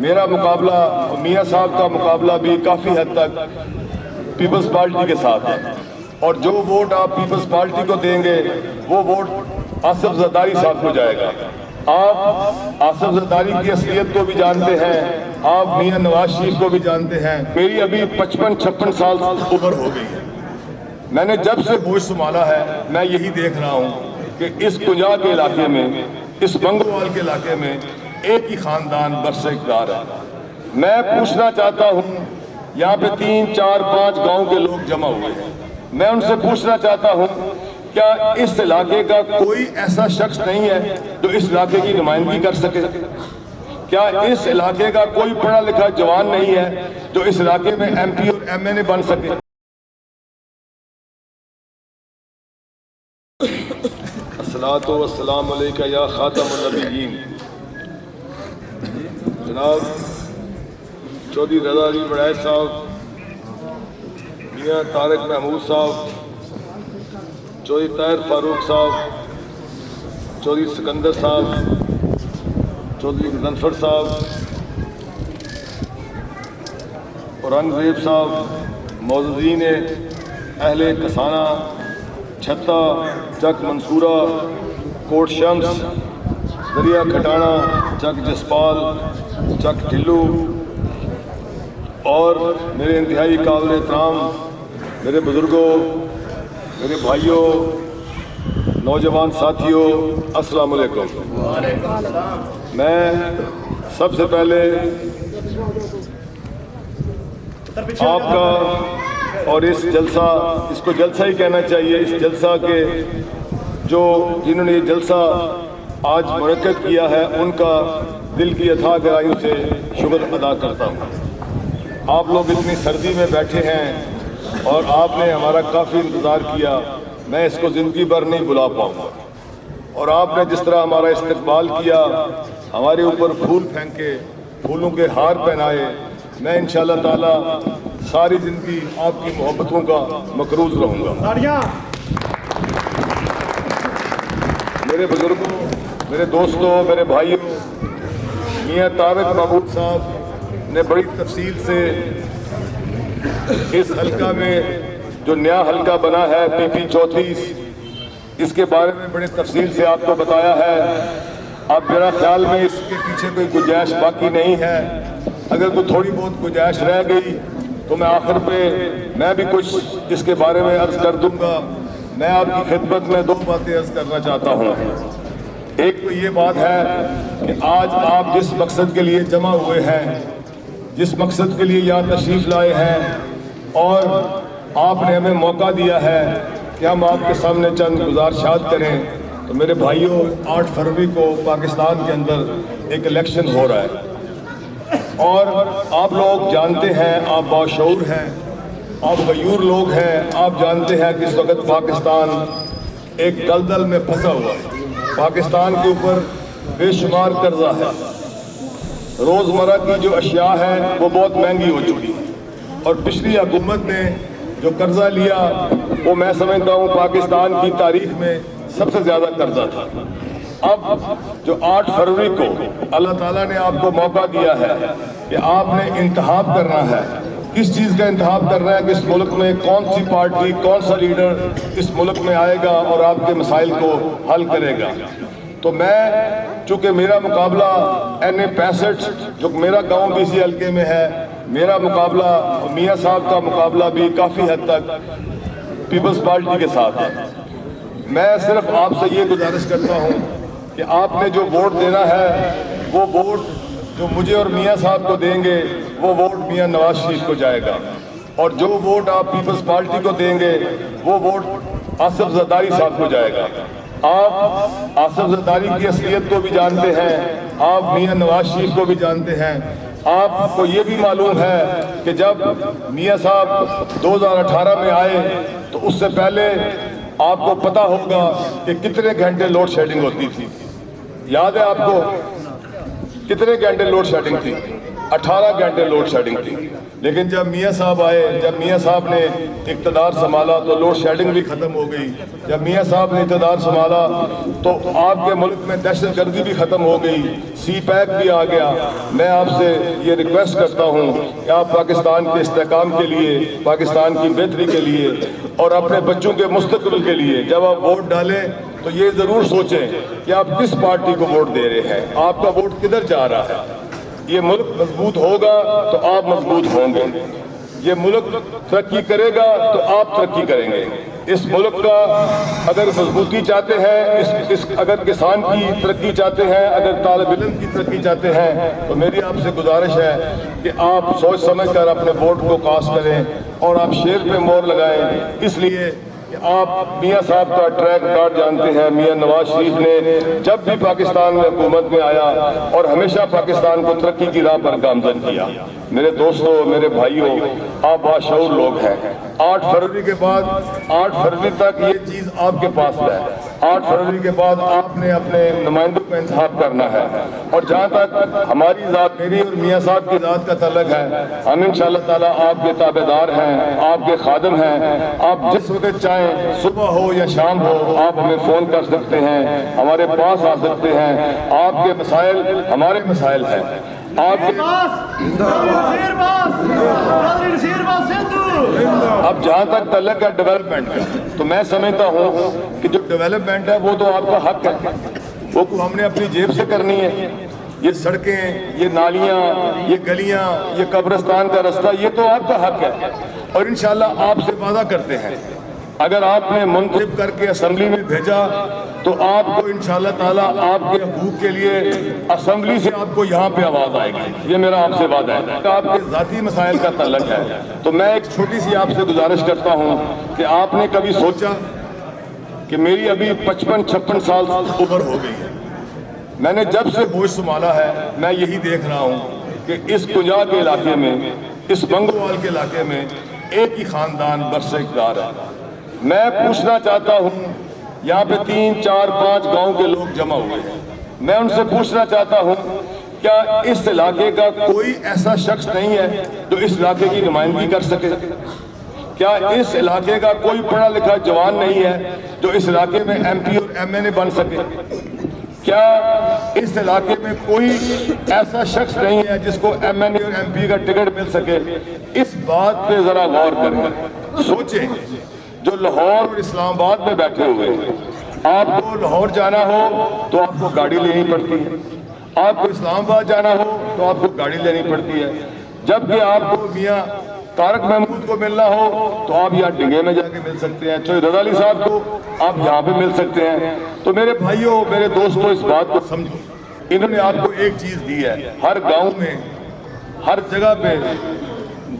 میرا مقابلہ میاں صاحب کا مقابلہ بھی کافی حد تک پیپلز پارٹی کے ساتھ ہے، اور جو ووٹ آپ پیپلز پارٹی کو دیں گے وہ ووٹ آصف زرداری صاحب کو جائے گا۔ آپ آصف زرداری کی اصلیت کو بھی جانتے ہیں، آپ میاں نواز شریف کو بھی جانتے ہیں۔ میری ابھی 55-56 سال عمر ہو گئی ہے، میں نے جب سے ہوش سنبھالا ہے میں یہی دیکھ رہا ہوں کہ اس کنجا کے علاقے میں، اس بنگوال کے علاقے میں ایک ہی خاندان برسر اقتدار ہے۔ میں پوچھنا چاہتا ہوں، یہاں پہ 3 4 5 گاؤں کے لوگ جمع ہوئے ہیں، میں ان سے پوچھنا چاہتا ہوں کیا اس علاقے کا کوئی ایسا شخص نہیں ہے جو اس علاقے کی نمائندگی کر سکے؟ کیا اس علاقے کا کوئی پڑھا لکھا جوان نہیں ہے جو اس علاقے میں ایم پی اور ایم این اے بن سکے؟ الصلاۃ والسلام علیکہ یا خاتم النبیین۔ جناب چودھری رضا علی وڑائچ صاحب، میاں طارق محمود صاحب، چودھری طاہر فاروق صاحب، چودھری سکندر صاحب، چودھری مظفر صاحب، اورنگزیب صاحب، معززین اہل کسانہ، چھتا، چک منصورہ، کوٹ شمس، دریا کھٹانا، چک جسپال، چک ٹھلو، اور میرے انتہائی قابل احترام میرے بزرگوں، میرے بھائیوں، نوجوان ساتھیوں، السلام علیکم۔ میں سب سے پہلے آپ کا اور اس جلسہ، اس کو جلسہ ہی کہنا چاہیے، اس جلسہ کے جنہوں نے یہ جلسہ آج منعقد کیا ہے ان کا دل کی اتھاہ گہرائیوں سے شکر ادا کرتا ہوں۔ آپ لوگ اتنی سردی میں بیٹھے ہیں اور آپ نے ہمارا کافی انتظار کیا، میں اس کو زندگی بھر نہیں بھلا پاؤں گا، اور آپ نے جس طرح ہمارا استقبال کیا، ہمارے اوپر پھول پھینکے، پھولوں کے ہار پہنائے، میں انشاءاللہ تعالی ساری زندگی آپ کی محبتوں کا مقروض رہوں گا۔ میرے بزرگوں، میرے دوستوں، میرے بھائیوں، میاں طارق محمود صاحب نے بڑی تفصیل سے اس حلقہ میں جو نیا حلقہ بنا ہے پی پی 34، اس کے بارے میں بڑی تفصیل سے آپ کو بتایا ہے۔ اب میرا خیال میں اس کے پیچھے کوئی گنجائش باقی نہیں ہے، اگر کوئی تھوڑی بہت گنجائش رہ گئی تو میں آخر پہ میں بھی کچھ اس کے بارے میں عرض کر دوں گا۔ میں آپ کی خدمت میں 2 باتیں عرض کرنا چاہتا ہوں۔ ایک تو یہ بات ہے کہ آج آپ جس مقصد کے لیے جمع ہوئے ہیں، جس مقصد کے لیے یہاں تشریف لائے ہیں، اور آپ نے ہمیں موقع دیا ہے کہ ہم آپ کے سامنے چند گزارشات کریں، تو میرے بھائیوں 8 فروری کو پاکستان کے اندر ایک الیکشن ہو رہا ہے، اور آپ لوگ جانتے ہیں، آپ باشعور ہیں، آپ غیور لوگ ہیں، آپ جانتے ہیں کہ اس وقت پاکستان ایک دلدل میں پھنسا ہوا ہے۔ پاکستان کے اوپر بے شمار قرضہ ہے، روزمرہ کی جو اشیاء ہے وہ بہت مہنگی ہو چکی ہے، اور پچھلی حکومت نے جو قرضہ لیا وہ میں سمجھتا ہوں پاکستان کی تاریخ میں سب سے زیادہ قرضہ تھا۔ اب جو 8 فروری کو اللہ تعالیٰ نے آپ کو موقع دیا ہے کہ آپ نے انتخاب کرنا ہے، کس چیز کا انتخاب کرنا ہے کہ اس ملک میں کون سی پارٹی، کون سا لیڈر اس ملک میں آئے گا اور آپ کے مسائل کو حل کرے گا۔ تو میں چونکہ میرا مقابلہ NA 65 جو میرا گاؤں بھی اسی حلقے میں ہے، میرا مقابلہ میاں صاحب کا مقابلہ بھی کافی حد تک پیپلز پارٹی کے ساتھ ہے، میں صرف آپ سے یہ گزارش کرتا ہوں کہ آپ نے جو ووٹ دینا ہے وہ ووٹ جو مجھے اور میاں صاحب کو دیں گے وہ ووٹ میاں نواز شریف کو جائے گا، اور جو ووٹ آپ پیپلز پارٹی کو دیں گے وہ ووٹ آصف زرداری صاحب کو جائے گا۔ آپ آصف زرداری کی اصلیت کو بھی جانتے ہیں، آپ میاں نواز شریف کو بھی جانتے ہیں، آپ کو یہ بھی معلوم ہے کہ جب میاں صاحب 2018 میں آئے تو اس سے پہلے آپ کو پتہ ہوگا کہ کتنے گھنٹے لوڈ شیڈنگ ہوتی تھی، یاد ہے آپ کو کتنے گھنٹے لوڈ شیڈنگ تھی؟ 18 گھنٹے لوڈ شیڈنگ تھی، لیکن جب میاں صاحب آئے، جب میاں صاحب نے اقتدار سنبھالا تو لوڈ شیڈنگ بھی ختم ہو گئی۔ جب میاں صاحب نے اقتدار سنبھالا تو آپ کے ملک میں دہشت گردی بھی ختم ہو گئی، سی پیک بھی آ گیا۔ میں آپ سے یہ ریکویسٹ کرتا ہوں کہ آپ پاکستان کے استحکام کے لیے، پاکستان کی بہتری کے لیے اور اپنے بچوں کے مستقبل کے لیے جب آپ ووٹ ڈالیں تو یہ ضرور سوچیں کہ آپ کس پارٹی کو ووٹ دے رہے ہیں، آپ کا ووٹ کدھر جا رہا ہے۔ یہ ملک مضبوط ہوگا تو آپ مضبوط ہوں گے، یہ ملک ترقی کرے گا تو آپ ترقی کریں گے۔ اس ملک کا اگر مضبوطی چاہتے ہیں، اگر کسان کی ترقی چاہتے ہیں، اگر طالب علم کی ترقی چاہتے ہیں تو میری آپ سے گزارش ہے کہ آپ سوچ سمجھ کر اپنے ووٹ کو کاسٹ کریں اور آپ شیر پہ مور لگائیں، اس لیے کہ آپ میاں صاحب کا ٹریک ریکارڈ جانتے ہیں۔ میاں نواز شریف نے جب بھی پاکستان میں حکومت میں آیا اور ہمیشہ پاکستان کو ترقی کی راہ پر گامزن کیا۔ میرے دوستوں، میرے بھائیوں، آپ باشعور لوگ ہیں۔ 8 فروری کے بعد، 8 فروری تک یہ چیز آپ کے پاس ہے۔ 8 فروری کے بعد آپ نے اپنے نمائندوں کا انتخاب کرنا ہے، اور جہاں تک ہماری ذات، میری اور میاں صاحب کی ذات کا تعلق ہے، ہم انشاءاللہ تعالیٰ آپ کے تابع دار ہیں، آپ کے خادم ہیں۔ آپ جس وقت چاہیں، صبح ہو یا شام ہو، آپ ہمیں فون کر سکتے ہیں، ہمارے پاس آ سکتے ہیں۔ آپ کے مسائل ہمارے مسائل ہیں۔ آپ کے اب جہاں تک تعلق ہے ڈیولپمنٹ کا، تو میں سمجھتا ہوں کہ جو ڈیولپمنٹ ہے وہ تو آپ کا حق ہے، وہ ہم نے اپنی جیب سے کرنی ہے۔ یہ سڑکیں، یہ نالیاں، یہ گلیاں، یہ قبرستان کا رستہ، یہ تو آپ کا حق ہے، اور انشاءاللہ آپ سے وعدہ کرتے ہیں اگر آپ نے منتخب کر کے اسمبلی میں بھیجا تو آپ کو انشاءاللہ تعالیٰ آپ کے حقوق کے لیے اسمبلی سے آپ کو یہاں پہ آواز آئے گی۔ یہ میرا آپ سے وعدہ ہے۔ آپ کے ذاتی مسائل کا تعلق ہے تو میں ایک چھوٹی سی آپ سے گزارش کرتا ہوں کہ آپ نے کبھی سوچا کہ میری ابھی 55-56 سال عمر ہو گئی ہے، میں نے جب سے ہوش سنبھالا ہے میں یہی دیکھ رہا ہوں کہ اس کنجا کے علاقے میں، اس بنگوال کے علاقے میں ایک ہی خاندان برسر اقتدار ہے۔ میں پوچھنا چاہتا ہوں، یہاں پہ 3، 4، 5 گاؤں کے لوگ جمع ہوئے ہیں، میں ان سے پوچھنا چاہتا ہوں کیا اس علاقے کا کوئی ایسا شخص نہیں ہے جو اس علاقے کی نمائندگی کر سکے؟ کیا اس علاقے کا کوئی پڑھا لکھا جوان نہیں ہے جو اس علاقے میں ایم پی اور ایم این اے بن سکے؟ کیا اس علاقے میں کوئی ایسا شخص نہیں ہے جس کو ایم این اے اور ایم پی کا ٹکٹ مل سکے؟ اس بات پہ ذرا غور کریں، سوچیں۔ جو لاہور اور اسلام آباد میں بیٹھے ہوئے ہیں، آپ کو لاہور جانا ہو تو آپ کو گاڑی لینی پڑتی ہے، آپ کو اسلام آباد جانا ہو تو آپ کو گاڑی لینی پڑتی ہے، جبکہ آپ کو میاں طارق محمود کو ملنا ہو تو آپ یہاں ڈنگے میں جا کے مل سکتے ہیں، چوہے رضا علی صاحب کو آپ یہاں پہ مل سکتے ہیں۔ تو میرے بھائیوں، میرے دوستوں، اس بات کو سمجھو، انہوں نے آپ کو ایک چیز دی ہے، ہر گاؤں میں، ہر جگہ پہ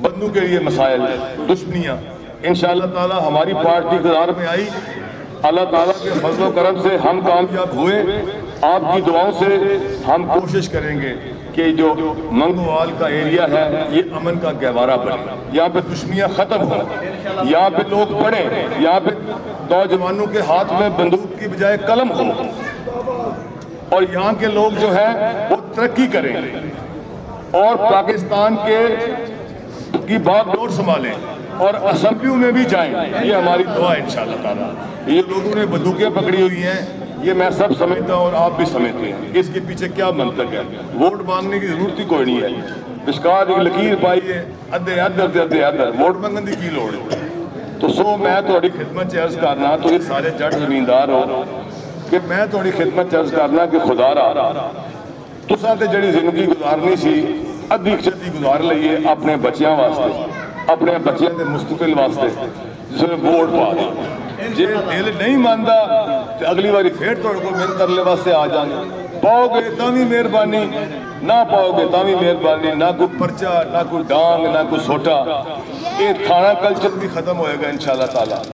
بندوں کے لیے مسائل، دشمنیاں۔ انشاءاللہ تعالی ہماری پارٹی اقتدار میں آئی، اللہ تعالیٰ کے فضل و کرم سے ہم کامیاب ہوئے، آپ کی دعاؤں سے ہم کوشش کریں گے کہ جو منگوال کا ایریا ہے یہ امن کا گہوارہ بنے، یہاں پہ دشمنیاں ختم ہوں، یہاں پہ لوگ پڑھیں، یہاں پہ نوجوانوں کے ہاتھ میں بندوق کی بجائے قلم ہو، اور یہاں کے لوگ جو ہیں وہ ترقی کریں اور پاکستان کی باغ ڈور سنبھالیں اور اسمبلیوں میں بھی جائیں۔ یہ ہماری دعا ہے انشاءاللہ تعالیٰ۔ یہ لوگوں نے بندوقیں پکڑی ہوئی ہیں، یہ میں سب سمجھتا ہوں اور آپ بھی سمجھتے ہیں، اس کے پیچھے کیا منطق ہے۔ ووٹ مانگنے کی ضرورت ہی کوئی نہیں ہے، پشکار ایک لکیر پائی ہے، ادھے ادھر ادھے ادھر، ووٹ منگن دی کی لوڑ ہے۔ تو میں تھوڑی خدمت عرض کرنا، تو یہ سارے جٹ زمیندار ہو کہ میں تھوڑی خدمت عرض کرنا کہ خدا را تساں تے جڑی زندگی گزارنی سی ادھی چدی گزار لئیے اپنے بچیاں واسطے، اپنے بچیاں دے مستقبل واسطے، جس میں ووٹ پا دیں۔ جی دل نہیں ماندا تو اگلی باری پھر تھوڑے کو میرے ترلے واسطے آ جانے، پاؤ گے تاں بھی مہربانی، نہ پاؤ گے تاں بھی مہربانی، نہ کوئی پرچہ، نہ کوئی ڈانگ، نہ کوئی سوٹا۔ یہ تھانہ کلچر بھی ختم ہوئے گا انشاءاللہ تعالیٰ۔